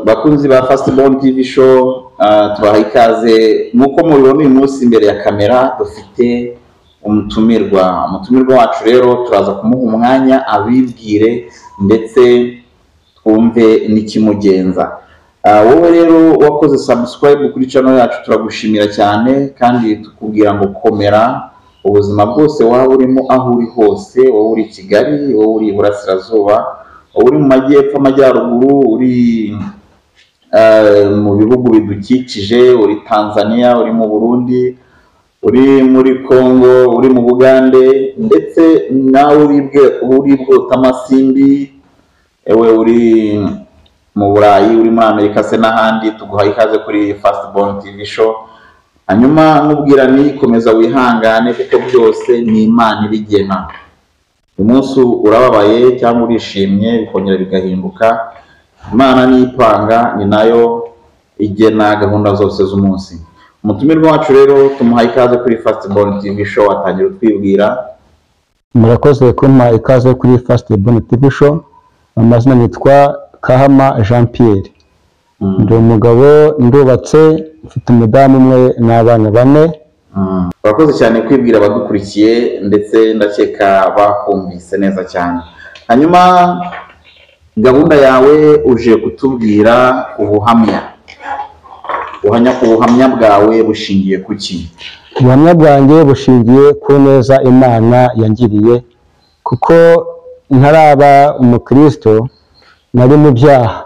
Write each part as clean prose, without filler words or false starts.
bakunzi ba Fastborn TV show, tubaha ikaze nkuko mubibona uyu munsi imbere ya kamera dufite umutumirwa wacu. Rero turaza kumuha umwanya abibwire ndetse twumve n'ikimugenza. Wowe rero wakoze subscribe kuri channel yacu turagushimira cyane, kandi tukubwira ngo komera ubuzima bwose waba urimo aho uri hose, wowe uri Kigali, wowe uri Burasirazuba, uri mu majyepfo, amajyaruguru, uri mu bihugu bidukikije, uri Tanzania, uri mu Burundi, uri muri Congo, uri mu Bugande, ndetse nawe uri Bwotamasimbi, ewe uri mu Burayi, uri muri Amerika se n'ahandi, tuguha ikaze kuri Fastborn TV show. Hanyuma nkubwira ni komeza wihangane kuko byose ni Imana ibigena. Umunsi urababaye cyangwa urishimye bikongera bigahinduka, Imana nipanga ni nayo igena gahunda zose z'umunsi. Umutumirwa wacu rero tumuha ikaze kuri Fastborn TV show, atangira utwibwira. Murakoze kumpa ikaze kuri Fastborn TV show. Amazina nitwa Kahama Jean Pierre. Ndi umugabo, ndubatse, mfite umudamu umwe n'abana 4. Urakoze cyane kwibwira abadukurikiye, ndetse ndakeka bakumvise neza cyane. Hanyuma gahunda yawe uje kutubwira ubuhamya bwawe bushingiye ku ki? Ubuhamya bwanjye bushingiye ku neza Imana yangiriye, kuko ntaraba umukristo nari mu byaha,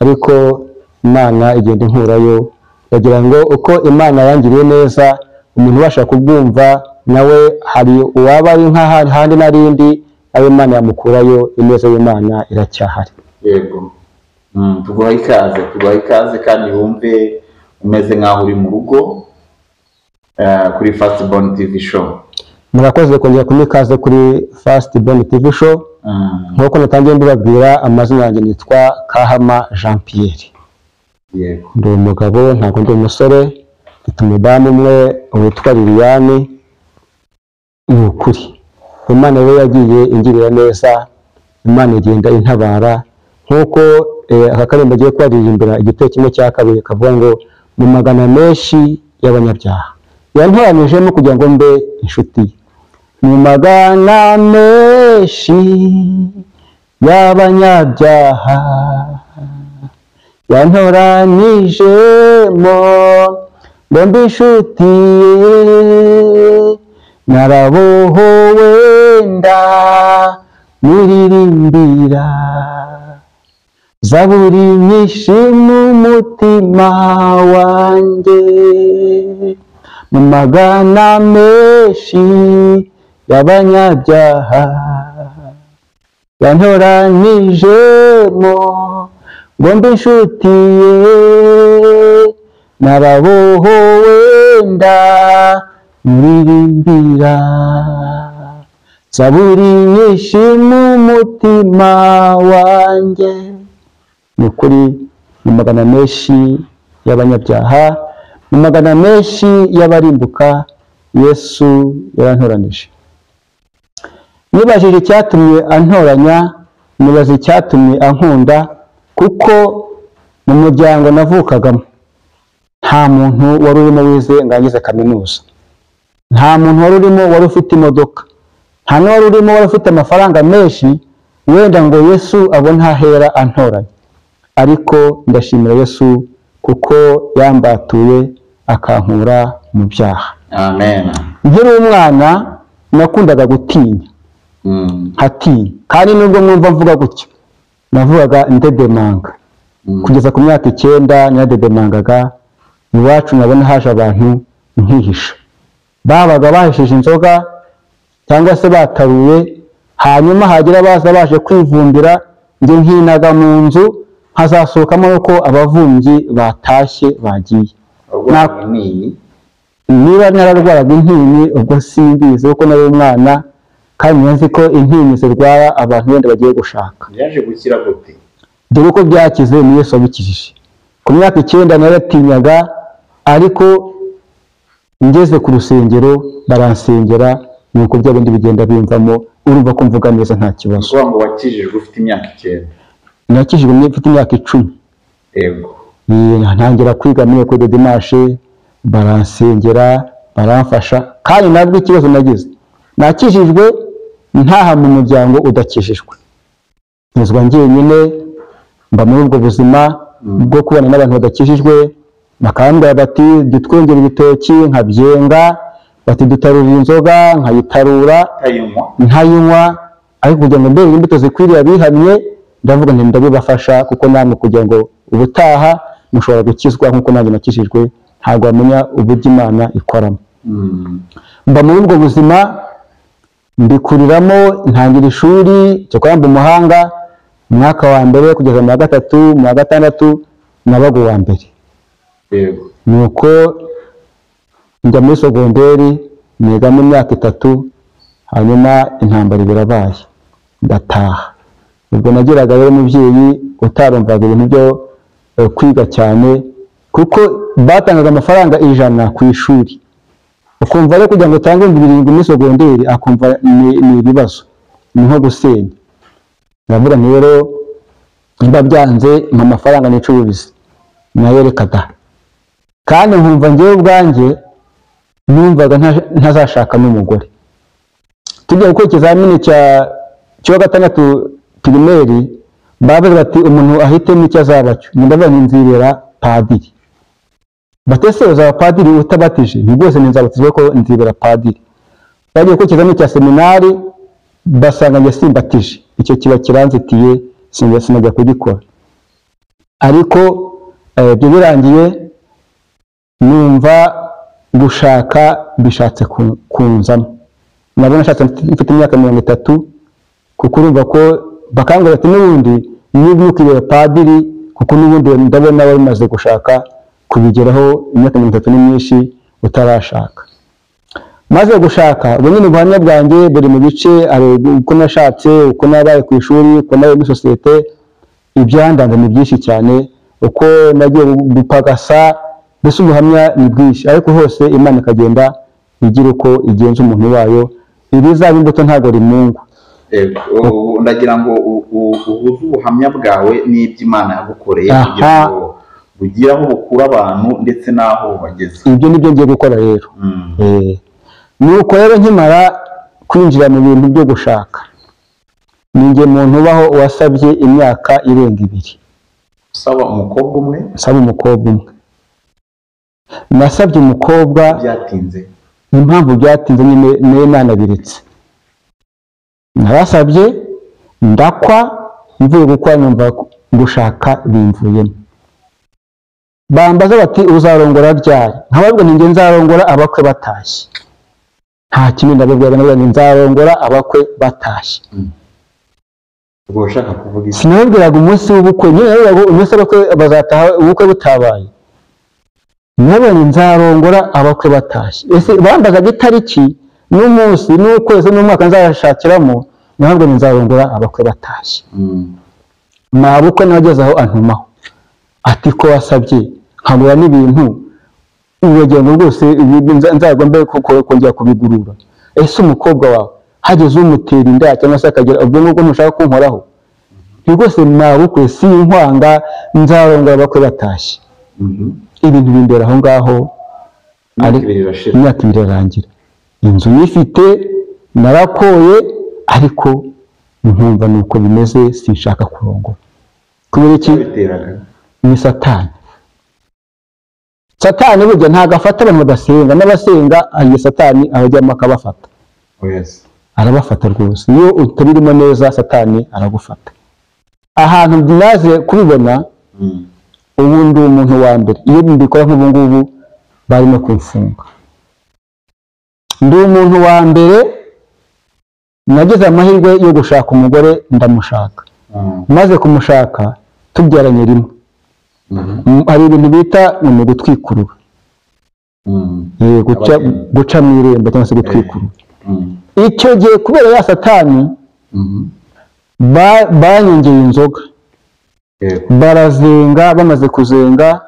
ariko Imana igenda inkurayo. Yagira ngo uko Imana yangiriye neza umuntu ubasha kubwumva, nawe hari uwaba ari nk'ahandi narindi, ayo Imana yamukurayo, ineza y'Imana iracyahari. Yego. Tuguha ikaze kandi wumve umeze nk'aho uri mu rugo kuri Fastborn TV show. Murakoze kongera kumpa ikaze kuri Fastborn TV show. Nk'uko natangiye mbibabwira, amazina yanjye nitwa Kahama Jean Pierre. Yego. Ndi umugabo, ntabwo ndi umusore, mfite umudamu umwe witwa Liliane. Ni ukuri Imana rero yagiye ingirira neza, Imana igenda intabara. Nk'uko aka karimbo agiye kubaririmbira igitero kimwe cya kabiri kavuga ngo mu magana menshi y'abanyabyaha yantoranijemo kugira ngo mbe inshuti. Mu magana menshi y'abanyabyaha yantoranijemo ngo mbe inshuti, narabohowe niririmbira zaburi nyinshi mu mutima wanjye. Mu magana menshi y'abanyabyaha yantoranijemo ngo mbe inshuti ye, narabohowe niririmbira zaburi nyinshi mu mutima wanjye. Ni ukuri mu magana menshi y'abanyabyaha, mu magana menshi y'abarimbuka, Yesu yarantoranije. Nibajije icyatumye antoranya, nibaza icyatumye ankunda, kuko mu muryango navukagamo nta muntu wari urimo wize ngangize kaminuza, nta muntu wari urimo wari ufite imodoka, nta n'uwari urimo wari ufite amafaranga menshi wenda ngo Yesu abone ahera antoranya. Ariko ndashimira Yesu kuko yambatuye akankura mu byaha. Amen. Nkiri umwana nakundaga gutinya, nkatinya, kandi nubwo mwumva mvuga gutyo navugaga ndedemanga. Kugeza ku myaka 9 nyadedemangaga. Iwacu nabona haje abantu nkihisha, babaga bahishije inzoga cyangwa se bataruye, hanyuma hagira baza baje kwivumbira, njye nkinaga mu nzu hazasohokamo uko abavumyi batashye bagiye. Niba nararwaraga intinyi ubwo simbizi, kuko nari umwana kandi nzi ko intinyi zirwara abantu wenda bagiye gushaka. Yaje gukira gute? Dore uko byakize ni Yesu wabikijije. Ku myaka 9 naratinyaga, ariko ngeze ku rusengero baransengera, nuko byabindi bigenda bimvamo, urumva ko mvuga neza nta kibazo. Ngo wakijijwe ufite imyaka 9? nakijijwe mfite imyaka 10. Yego. Ntangira kwiga muri Ecole de Dimanche, baransengera, baramfasha, kandi nabwo ikibazo nagize, nakijijwe ntaha mu muryango udakijijwe. Nizwa njyenyine, mba muri ubwo buzima bwo kubana n'abantu badakijijwe, bakambwira bati dutwongera ibitoki nkabyenga, bati dutarura inzoga nkayitarura ntayinywa, ariko kugira ngo mbere imbuto zikwiriye abihamye, ndavuga nti ndabibafasha kuko namwe kugira ngo ubutaha mushobora gukizwa nkuko nanjye nakijijwe, ntabwo wamenya uburyo Imana ikoramo. Mba muri ubwo buzima mbikuriramo, ntangira ishuri cyo kwamba umuhanga, umwaka wa mbere kugeza mu wa gatatu, mu wa gatandatu nabaga uwa mbere. Yego. Nuko njya muri segonderi niga mu myaka 3, hanyuma intambara birabaye ndataha. Ubwo nagiraga rero umubyeyi utarumvaga ibintu byo kwiga cyane, kuko batangaga amafaranga 100 ku ishuri, ukumva rero kugira ngo utange 7 muri segonderi akumva ni ibibazo, ni nko gusenya. Ndavuga nti rero niba byanze mu mafaranga nicururize nayerekaga, kandi nkumva njyewe ubwanjye numvaga ntazashaka n'umugore. Tugiye gukora ikizamini cyo gatandatu primaire, bavuze bati umuntu ahitemo icyo azabacyo, ndavuga nzibera padiri. Batese uzaba padiri utabatije? Ni rwose nzabatizwe ko nzibera padiri. Bagiye gukora ikizamini cya seminari, basanga njye simbatije, icyo kiba kiranzitiye, sinajya kugikora. Ariko ibyo birangiye, numva gushaka bishatse kunzamo. Nabona nashatse mfite imyaka 30, kuko urumva ko bakangura ati n'ubundi niba ukireba padiri, kuko n'ubundi ndabona wari umaze gushaka kubigeraho, imyaka 30 ni myinshi utarashaka. Maze gushaka ubwo nyine ubuhamya bwanjye buri mu bice, uko nashatse, uko nabaye ku ishuri, uko nabaye muri sosiyete, ibyandanze ni byinshi cyane, uko nagiye gupagasa, mbese ubuhamya ni bwinshi, ariko hose Imana ikagenda igira uko igenza umuntu wayo. Ibizaba imbuto ntabwo rimungwa. Ndagira ngo uhuze ubuhamya bwawe n'ibyo Imana yagukoreye kugira ngo bugire aho bukura abantu ndetse n'aho bageze. Ibyo nibyo ngiye gukora rero. Nuko rero nkimara kwinjira mu bintu byo gushaka, ninjye muntu ubaho wasabye imyaka irenga 2. Saba umukobwa umwe? Saba umukobwa umwe. Nasabye umukobwa, byatinze. Impamvu byatinze nyine n'Imana biretse. Narasabye ndakwa, mvuye gukwa numva gushaka bimvuyemo. Bambaza bati uzarongora ryari? Nkababwo ninjye nzarongora abakwe batashye. Nta kintu ndababwira, nabwo nzarongora abakwe batashye. Ubwo ushaka kuvuga iki? Sinabwiraga umunsi w'ubukwe, nyine rero umunsi abakwe bazataha ubukwe butabaye. Nabonye nzarongora abakwe batashye. Ese bambazaga itariki n'umunsi n'ukwezi n'umwaka nzashakiramo, ntabwo nzarongora abakwe batashye. Mabukwe nageze aho antumaho ati ko wasabye nkabura n'ibintu, urugero rwose nzagomba kongera kubigurura. Ese umukobwa wawe hageze umutera inda cyangwa se akagira ubwo nubwo ntushaka kunkoraho? Rwose mabukwe si inkwanga, nzarongora abakwe batashye. Ibintu bimbera aho ngaho, imyaka 2 irarangira. Inzu nyifite, narakoye, ariko nkumva nuko bimeze, sinshaka kurongora. Kubera iki? Ni Satani. Satani burya ntago afata abantu badasenga, n'abasenga ahiye Satani abajyamo akabafata. Arabafata rwose. Iyo utabirimo neza Satani aragufata. Ahantu naze kubibona, ubu ndi umuntu wa mbere. Iyo mbikora nk'ubu ngubu barimo kumfunga. Ndi umuntu wa mbere nagize amahirwe yo gushaka umugore, ndamushaka. Maze kumushaka tubyaranye rimwe. Hari ibintu bita mu gutwikurura. Guca mu irembo cyangwa se gutwikurura. Icyo gihe kubera ya Satani banyongeye inzoga, barazenga, bamaze kuzenga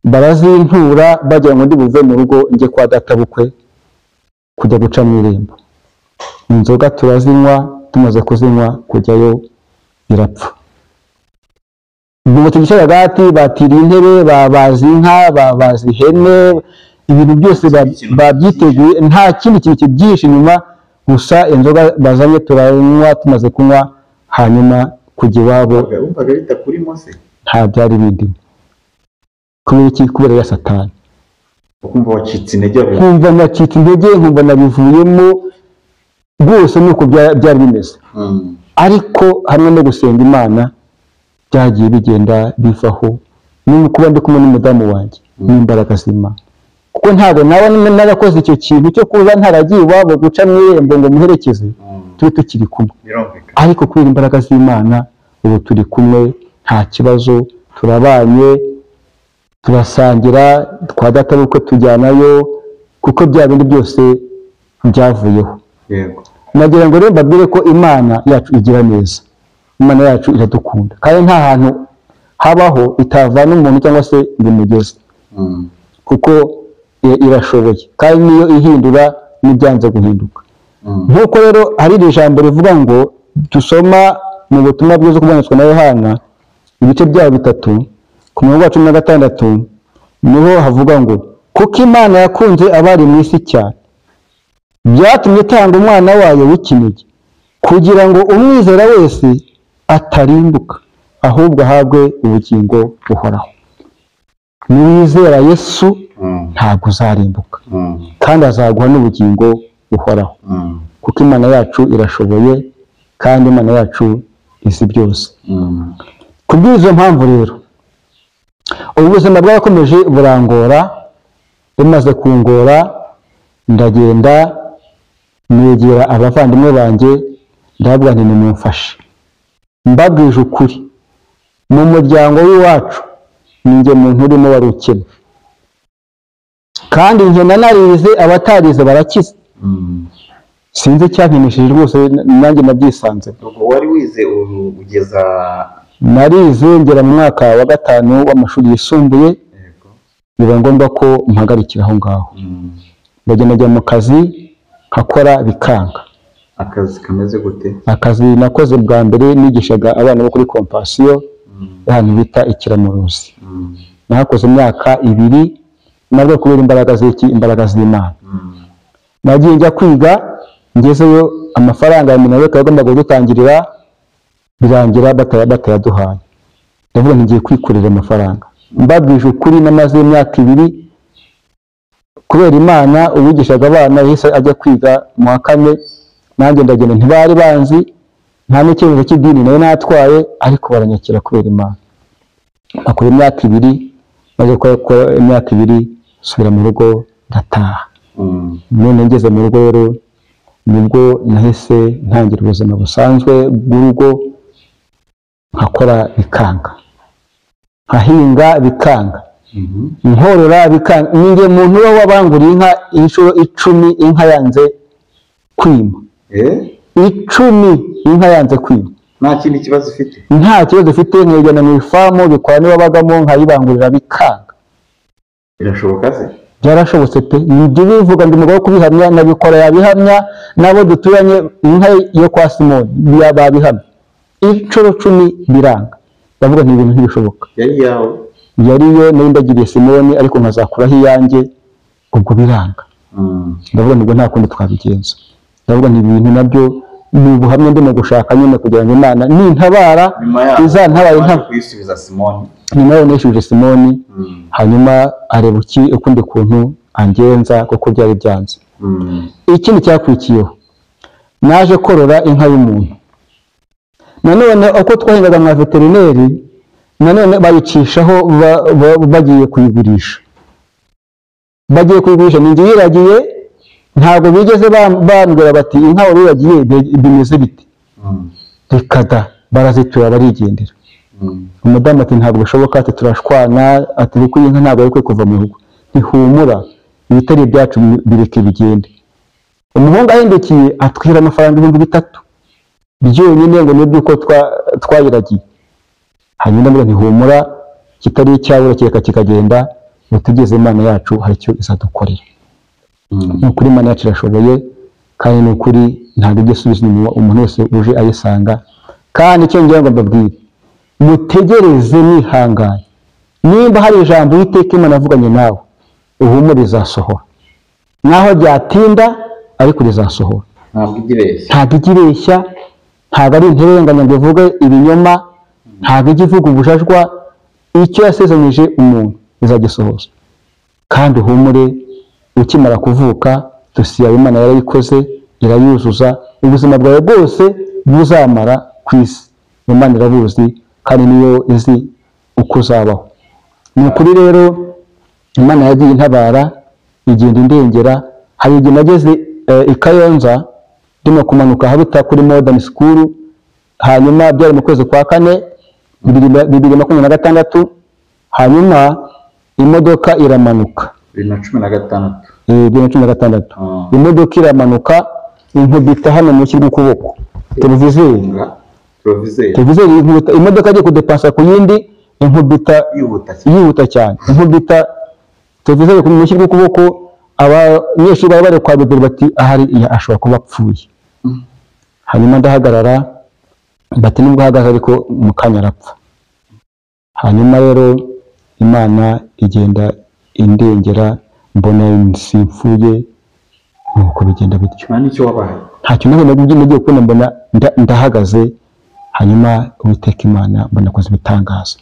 barazintura, bagira ngo ndi buve mu rugo njye kwa databukwe kujya guca mu irembo. Inzoga turazinywa, tumaze kuzinywa kujyayo irapfa. bumutse igisharagati, batiriye intebe, babaza inka, babaza ihene, ibintu byose babyiteguye, nta kindi kintu kibyihishe inyuma, gusa inzoga bazanye turanywa, tumaze kunywa, hanyuma kujya iwabo. Wumvaga bitakurimo se? Nta byari bindimo. Kubera iki? Kubera ya Satani. Ukumva wacitse intege? Kumva nacitse intege, nkumva nabivuyemo rwose, nuko byari bimeze. Ariko hamwe no gusenga Imana byagiye bigenda bivaho, ni kuba ndi kumwe n'umudamu wanjye n'imbaraga z'Imana, kuko ntabwo nawe narakoze icyo kintu cyo kuza ntaragiye iwabo guca mu irembo ngo muherekeze, tube tukiri kumwe. Ariko kubera imbaraga z'Imana ubu turi kumwe, nta kibazo, turabanye, turasangira, twa data bukwe tujyanayo, kuko bya bindi byose byavuyeho. Yego. Nagira ngo rero mbabwire ko Imana yacu igira neza, Imana yacu iradukunda, kandi nta hantu habaho itavana umuntu cyangwa se bimugeze, kuko irashoboye kandi niyo ihindura n'ibyanze guhinduka. Nk'uko rero hari iri jambo rivuga ngo dusoma mu butumwa bwiza kubonetswa na Yohana ibice byayo 3 ku murongo wa 16, niho havuga ngo kuko Imana yakunze abari mu isi cyane byatumye itanga umwana wayo w'ikinege, kugira ngo umwizera wese atarimbuka, ahubwo ahabwe ubugingo buhoraho. Niwizera Yesu ntabwo uzarimbuka, kandi azaguha n'ubugingo buhoraho, kuko Imana yacu irashoboye kandi Imana yacu izi byose. Kubw'izo mpamvu rero ubuzima bwakomeje burangora, bumaze kungora ndagenda negera abavandimwe banjye, ndababwira nti nimumfashe. Mbabwije ukuri, mu muryango w'iwacu ninjye muntu urimo wari ukene, kandi njye nanarize, abatarize barakize. Sinzi icyankeneshije rwose, nanjye nabyisanze. Wari wize ugeza? Narize ngera mu mwaka wa 5 w'amashuri yisumbuye, biba ngombwa ko mpagarikira aho ngaho. Ndagenda njya mu kazi nkakora bikanga. Akazi kameze gute? Akazi nakoze bwa mbere nigishaga abana bo kuri Compassion, ahantu bita Ikiramuruzi. Nakoze imyaka 2, nabwo kubera imbaraga z'Imana. Nagiye njya kwiga, ngezeyo amafaranga ya minareka yagombaga gutangirira, birangira batayaduhaye. Ndavuga ngiye kwikurira amafaranga. Mbabwije ukuri, namaze imyaka 2 kubera Imana, uwigishaga abana yise ajya kwiga mu wa 4, nanjye ndagenda, ntibari banzi, nta n'icyemezo cy'idini nayo natwaye, ariko baranyakira kubera Imana. Akora imyaka 2, maze gukora imyaka 2 subira mu rugo ndataha. None ngeze mu rugo rero nibwo nahise ntangira ubuzima busanzwe bw'urugo, nkakora bikanga, nkahinga bikanga, nkorora bikanga. Ninjye muntu wabanguriye inka inshuro 10, inka yanze kwima. 10 inka yanze kwima. Nta kindi kibazo ufite? Nta kibazo ufite, nkegana mu ifamu bikora niba bagamo nkayibangurira bikanga. Birashoboka se? Byarashobotse pe, ibyo bivuga ndi mugabo kubihamya, nabikora yabihamya, nabo duturanye inka yo kwa Simoni babihamya. Inshuro 10 biranga. Bavuga nti ibintu ntibishoboka. Yari yawe? Yariyo, nayo ndagiriye Simoni, ariko nkazakuraho iyanjye, ubwo biranga. Ndavuga nibwo nta kundi twabigenza. Ndavuga nti ibintu nabyo ni ubuhamya ndimo gushaka nyine kugira ngo Imana nintabara izantabaye nta kwisubiza Simoni. Nyuma yo nishuje Simoni, hanyuma areba ukundi kuntu angenza, kuko byari byanze. Ikindi cyakurikiyeho, naje korora inka y'umuntu. Nanone uko twahingaga mwa veterineri, nanone bayicishaho bagiye kuyigurisha. Ninjye yiragiye, ntabwo bigeze bambwira bati inka wari uragiye bimeze bite. Rikada, barazitura barigendera. Umudamu ati ntabwo bishoboka, ati turashwana, ati kuko inka ntabwo ari kuva mu rugo. Ntihumura, ibitari byacu bireke bigende. Umuhungu ahindukiye atwira amafaranga 3,000 byonyine ngo nibyo uko twayiragiye. Hanyuma mbere ntihumura, kitari icyabura kireka kikagenda, tugeze Imana yacu hari icyo izadukorera. Nukuri Imana yacu irashoboye, kandi nukuri ntabwo igisubizo umuntu wese uje ayisanga. Kandi icyo ngira ngo mbabwire, mutegereze nihanganye, nimba hari ijambo Uwiteka Imana avuganye nawe uhumure rizasohora, naho ryatinda ariko rizasohora. ntabwo igireshya, ntabwo igireshya, ntabwo ari interenganya ngo ivuge ibinyoma, ntabwo ijya ivuga ubujajwa, icyo yasezeranyije umuntu izagisohoza. Kandi uhumure, ukimara kuvuka dosiye Imana yarayikoze irayuzuza, ubuzima bwawe bwose buzamara ku isi Imana irabuzi kandi niyo izi uko uzabaho. Ni ukuri rero Imana yagiye intabara igenda indengera. Hari igihe nageze i Kayonza ndimo kumanuka habita kuri Modern School, hanyuma byari mu kwezi kwa 4 2026, hanyuma imodoka iramanuka 2016 imodoka iramanuka inkubita hano mu kigo kuboko televiziyo imodoka agiye kudepasa ku yindi inkubita yihuta cyane, inkubita televiziyo mu kigo kuboko. Abanyeshuri bari bari kwa bibiri bati ahari ashobora kuba apfuye. Hanyuma ndahagarara bati nubwo ahagaze ariko mu kanya arapfa. Hanyuma rero Imana igenda indengera, mbona simfuye, nuko bigenda bityo. Nicyo wabaye, ntacyo nagiye kubona, mbona ndahagaze. Hanyuma Uwiteka Imana mbona koze ibitangaza.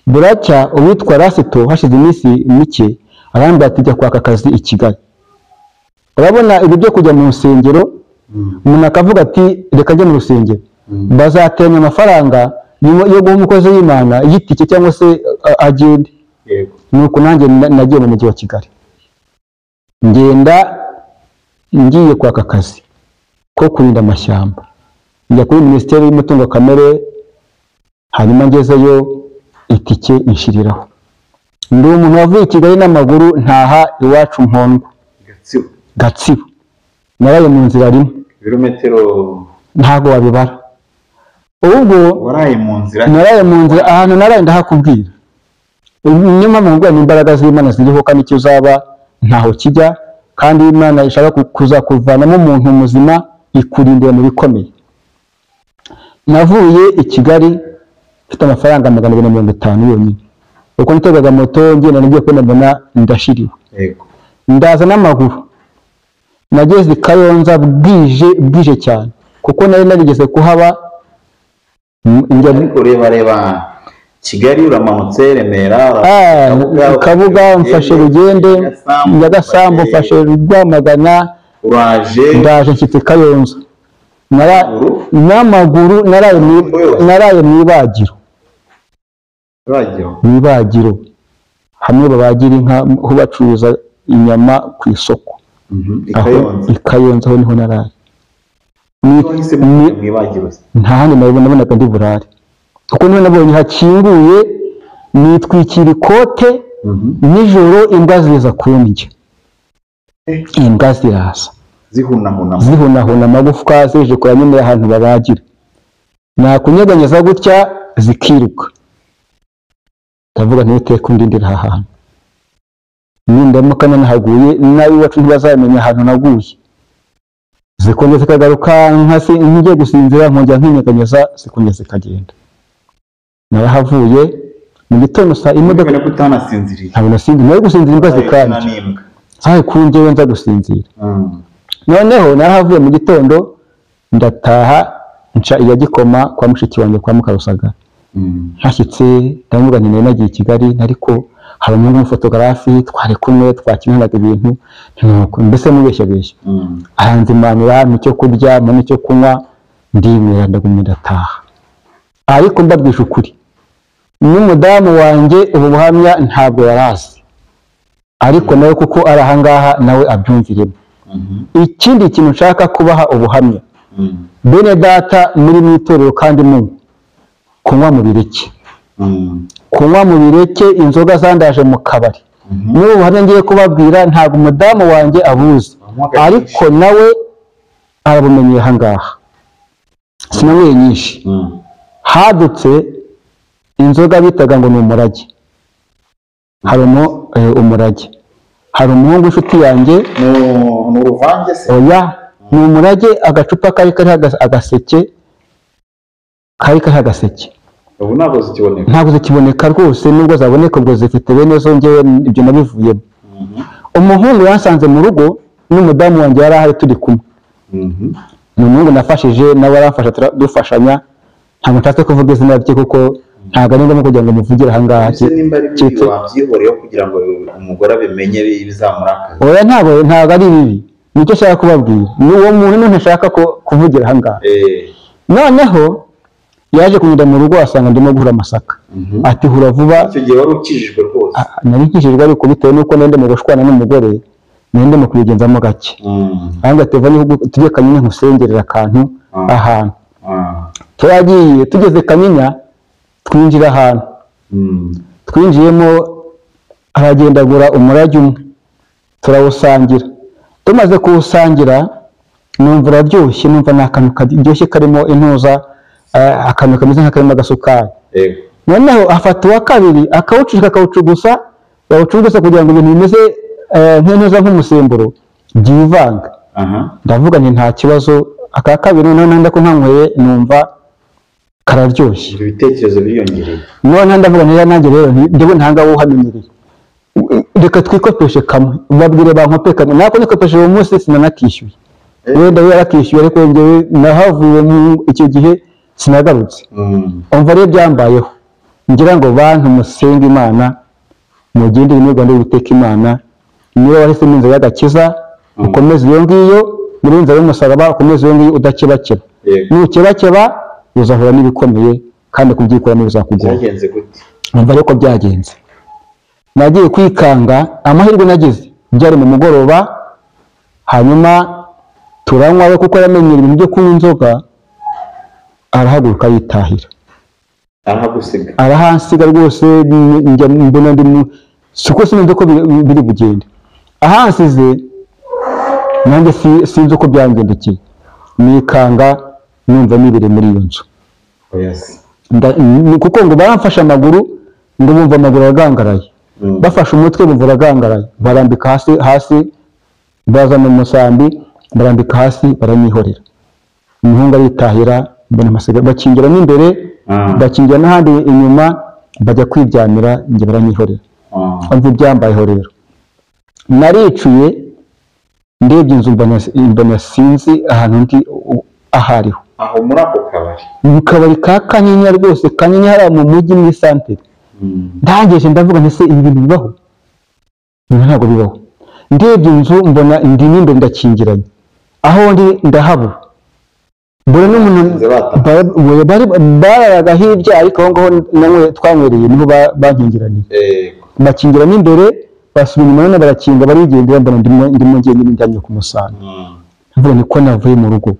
Buracya uwitwa Rasito hashize iminsi mike arambwira ati jya kwaka akazi i Kigali. Urabona ibi byo kujya mu rusengero, umuntu akavuga ati reka njye mu rusengero, bazatenya amafaranga yo guha umukozi w'Imana igitike cyangwa se agende. Nuko nanjye nagiye mu mujyi wa Kigali, ngenda ngiye kwaka akazi ko kurinda amashyamba, njya kuri Minisiteri y'Umutungo Kamere. Hanyuma ngezeyo itike inshiriraho. Ndi umuntu wavuye i Kigali n'amaguru ntaha iwacu Mpondwa Gatsibo, naraye mu nzira rimwe ibirometero ntago wabibara. Ubwo waraye mu nzira, naraye mu nzira ahantu naraye ndahakubwira. Nyuma mu ngwa n'imbaraga z'Imana ziriho kandi icyo uzaba ntaho kijya, kandi Imana ishaka kuzakuvanamo umuntu muzima ikurindira mu bikomeye. Navuye i Kigali mfite amafaranga 250 yonyine. Uko nitegaga moto ngenda nagiye kwenda mbona ndashiriwe. Ndaza n'amaguru. Nageze Kayonza bwije cyane kuko nari narigeze kuhaba. Reba Kigali uramanutse, Remera, Kabuga mfashe Rugende, Nyagasambu mfashe Rwamagana, ndaje mfite Kayonza. N'amaguru naraye mu ibagiro hamwe babagira inka aho bacuruza inyama ku isoko. I Kayonza aho niho naraye. Nta handi nabonaga ndi burare kuko niho nabonye hakinguye, nitwikira ikote. Nijoro imbwa ziza kundya, imbwa ziraza zihunahuna amagufwa zije kora nyine ahantu babagira, nakunyeganyeza gutya zikiruka. Ndavuga ntiteka undindira aha hantu, nindamuka nahaguye nabi wacu ntibazamenya ahantu naguye. Zikongera zikagaruka nkasi ngiye gusinzira, nkongera nkinyeganyeza zikongera zikagenda. Narahavuye mu gitondo saa imodoka kutanasinziriye, ntabwo nasinziriye, nari gusinzira imbwa zikanje sahe kunjewe nza gusinzira. Noneho narahavuye mu gitondo ndataha nca iya Gikoma kwa mushiki wanjye kwa Mukarusagara. Hashyitse ndavuga nti nari nagiye i Kigali, ariko hari umuntu fotogarafi twari kumwe twakinanaga ibintu, mbese mubeshya aranzimanira mu cyo kurya mu cyo kunywa, ndimira ndagumye ndataha. Ariko mbabwisha ukuri, n'umudamu wanjye ubu buhamya ntabwo yarazi, ariko nawe kuko ari ahangaha nawe abyumviremo. Ikindi kintu nshaka kubaha ubuhamya, bene data muri mwitorero kandi mu kunywa mu bireke, kunywa mu bireke, inzoga zandaje mu kabari. N'ubu buhamya ngiye kubabwira ntabwo umudamu wanjye abuzi, ariko nawe arabumenyeye ahangaha. Sinanyweye nyinshi, hadutse inzoga bitaga ngo ni umurage. Harimo umurage, hari umuhungu inshuti yanjye ni uruvange se, oya ni umurage, agacupa kari agaseke, kari agaseke ubu ntabwo zikiboneka rwose, nubwo zaboneka ubwo zifite bene zo, njyewe ibyo nabivuyemo. Umuhungu yansanze mu rugo n'umudamu wanjye yari ahari turi kumwe. Ni umuhungu nafashije nawe aramfasha dufashanya, ntabwo nshatse kuvuga izina rye kuko ntabwo ari ngombwa kugira ngo muvugire aha ngaha. Nimba ari bibi wabyihoreyeho kugira ngo umugore abimenye bizamurakaza. Oya, ntabwo ari bibi, nicyo nshaka kubabwira. Ni uwo muntu ntashaka kuvugira aha ngaha. Noneho yaje kunyura mu rugo asanga ndimo guhura amasaka. Ati hura vuba. Icyo gihe wari ukijijwe rwose? Nari nkijijwe ariko bitewe n'uko nende mu gushwana n'umugore nende mu kubigenzamo gake. Ahanga teva n'ihugu tujye Kanyinya nkusengerera akantu ahantu. Turagiye tugeze Kanyinya twinjira ahantu. Twinjiyemo aragendagura umurage umwe turawusangira. Tumaze kuwusangira numva uraryoshye, numva ni akantu karyoshye karimo intuza, akantu kameze nk'akarimo agasukari. Noneho afata uwa kabiri akawucugusa kugira ngo ibintu bimeze nk'intuza nk'umusemburo byivanga. Ndavuga nti nta kibazo, aka kabiri noneho ndako nkanyweye numva kararyoshye. Ibitekerezo biriyongereye. Noneho ndavuga nti nanjye rero ndebe ntanga wuhamenyereye, reka twikopeshe kamwe, babwire bankope kamwe. Nako nikopeshe uwo munsi sinanakishyuye, wenda we yarakishyuye ariko njyewe nahavuye icyo gihe sinagarutse. Umva rero byambayeho, ngira ngo bantu musenge Imana, mugendere mu Rwanda witeka Imana, niba wahisemo inzira y'agakiza ukomeze iyo ngiyo, muri inzira y'umusaraba ukomeze iyo ngiyo udakebakeba. Nukebakeba uzahura n'ibikomeye kandi kubyikora ntibizakugora. Byagenze gute? Umva rero ko byagenze. Nagiye kwikanga, amahirwe nagize byari mu mugoroba, hanyuma turanywa we kuko yamenyera ibintu byo kunywa inzoga, arahaguruka yitahira. Arahagusiga? Arahansiga rwose, njya mbona siko sinumva ko biri bugende. Ahansize nanjye sinzi uko byangendekeye, nikanga numva nibere muri iyo nzu. Kuko ngo baramfashe amaguru, ngo bumva amaguru aragangaraye, bafashe umutwe bumva aragangaraye, barambika hasi bazana umusambi barambika hasi baranyihorera. Umuhungu aritahira, mbona amasiga bakingira n'imbere, bakingira n'ahandi inyuma, bajya kwiryamira, njye baranyihorera. Umva ibyambayeho rero, naricuye ndebye inzu mbona sinzi ahantu ndi ahariho. Aho muri ako kabari? Mu kabari ka Kanyinya rwose, Kanyinya hariya mu mujyi muri santere. Ndageje ndavuga nti se ibi bintu bibaho? Ntabwo bibaho. Ndebye inzu mbona ndi n'imbere ndakingiranye, aho ndi ndahabura. Mbona n'umuntu bararaga hirya, ariko aho ngaho namwe twanywereye niho bankingiranye. Bakingiranye imbere, basubira inyuma none barakinga barigendera, mbona ndimo njyenyine njyanye ku musambi. Mvuga niko navuye mu rugo,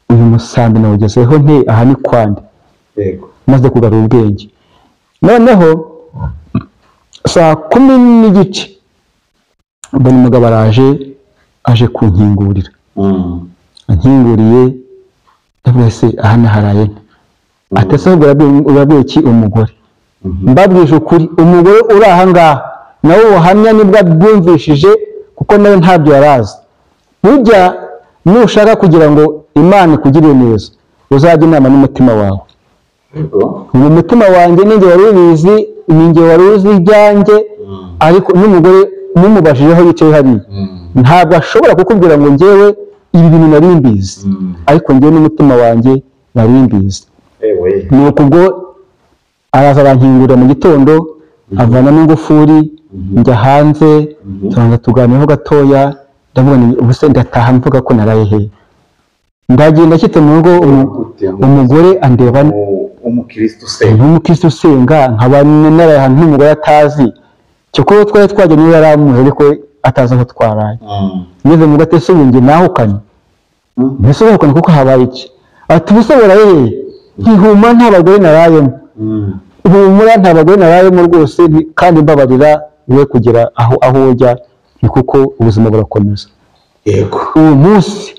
uyu musambi nawugezeho nte, aha ni kwande. Maze kugarura ubwenge. Noneho saa 10:15 mbona umugabo aje kunkingurira. Ankinguriye ndavuga se aha naharaye. Atese urabwiye iki umugore? Mbabwije ukuri, umugore uri aha ngaha nawe ubuhamya nibwo bwumvishije, kuko nawe ntabyo yarazi. Burya nushaka kugira ngo Imana ikugirire neza, uzajya inama n'umutima wawe. Mu mutima wanjye ninjye wari ubizi, ninjye wari uzi ibyanjye, ariko n'umugore mumubashijeho yicaye hariya ntabwo ashobora kukubwira ngo njyewe ibi bintu nari mbizi, ariko njyewe n'umutima wanjye nari mbizi. Nuko ubwo araza arankingurira mu gitondo, avanamo ingufuri, njya hanze, tubanza tuganiraho gatoya, ndavuga ni ubuse ndataha mvuga ko naraye he. Ndagenda nshyitse mu rugo, umugore andeba umukristo usenga, nkaba naraye ahantu n'umugore atazi. Cyokora twari twajya niwe yaramuhe ariko atazi aho twaraye. Ngeze mu gatese ubundi nahukanye. Ntisohokana kuko habaye iki? Ati ubusebora hehe? Nkihuma nta bagore narayemo. Humura nta bagore narayemo rwose, kandi mbabarira we kugera aho ujya, ni kuko ubuzima burakomeza. Yego. Uwo munsi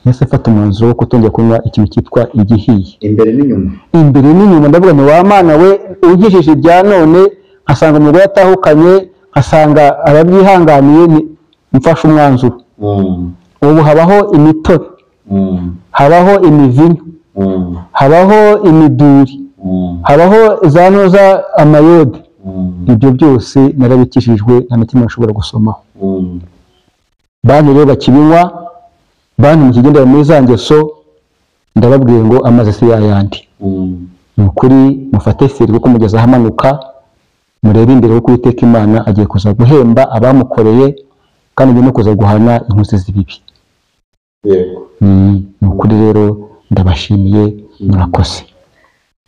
yase fata umwanzuro wo kutongera kunywa ikintu cyitwa igihiye. Imbere n'inyuma? Imbere n'inyuma. Ndavuga ni wa mana we unkijije ibya none, asanga umugore atahukanye, asanga arabyihanganiye, mfashe umwanzuro. Ubu habaho imitobe, habaho imivinyo, habaho imiduri, habaho za noza amayode, ibyo byose narabikishijwe nta na kimwe nshobora gusomaho. Bantu rero bakibinywa, bantu mukigendera muri za ngeso, ndababwiye ngo amazi si yayandi. Ni ukuri mufate feri kuko mugeze ahamanuka, murebe imbere yo Uwiteka Imana agiye kuza guhemba abamukoreye kandi agiye no kuza guhana inkozi z'ibibi. Ni ukuri rero ndabashimiye, murakoze.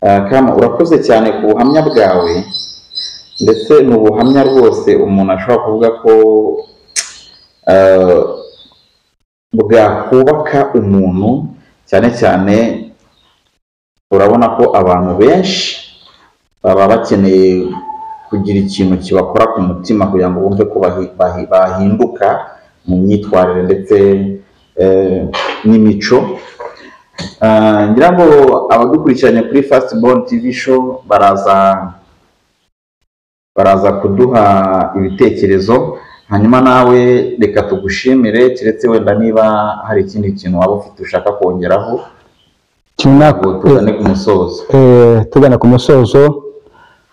Kama urakoze cyane ku buhamya bwawe, ndetse ni ubuhamya rwose umuntu ashobora kuvuga ko bwakubaka umuntu, cyane cyane urabona ko abantu benshi baba bakeneye kugira ikintu kibakora ku mutima kugira ngo bumve ko bahinduka mu myitwarire ndetse n'imico. Ngira ngo abadukurikiranye kuri Fastborn TV show baraza kuduha ibitekerezo, hanyuma nawe reka tugushimire, keretse wenda niba hari ikindi kintu waba ufite ushaka kongeraho tugane ku musozo. Tugana ku musozo,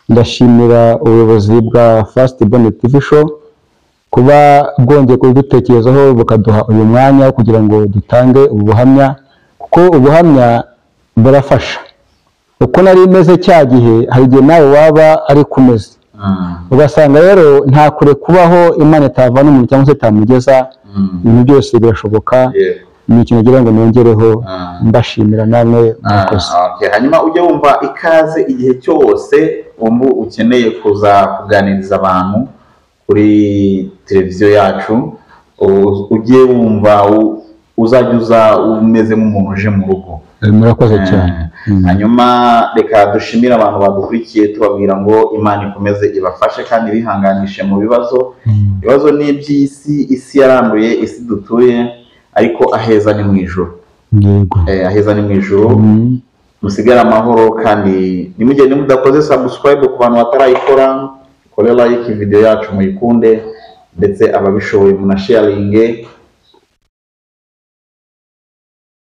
ndashimira ubuyobozi bwa Fastborn TV show kuba bwongeye kudutekerezaho bukaduha uyu mwanya kugira ngo dutange ubuhamya, kuko ubuhamya burafasha. Uko nari meze cya gihe hari igihe nawe waba ari kumeze, ugasanga rero nta kure kubaho Imana itavana umuntu cyangwa se itamugeza. Ibintu byose birashoboka. Ni ikintu ngira ngo nongereho, mbashimira namwe murakoze. Hanyuma ujye wumva ikaze igihe cyose wumva ukeneye kuza kuganiriza abantu kuri televiziyo yacu, ujye wumva uzajya uza umeze nk'umuntu uje mu rugo. Murakoze cyane. Hanyuma reka dushimire abantu badukurikiye, tubabwira ngo Imana ikomeze ibafashe kandi bihanganishe mu bibazo. Ibibazo ni iby'isi, isi yaranduye, isi dutuye, ariko aheza ni mu ijuru. Aheza ni mu ijuru. Musigare amahoro kandi nimugende mudakoze subscribe ku bantu batarayikora, kore like video yacu muyikunde, ndetse ababishoboye munasharinge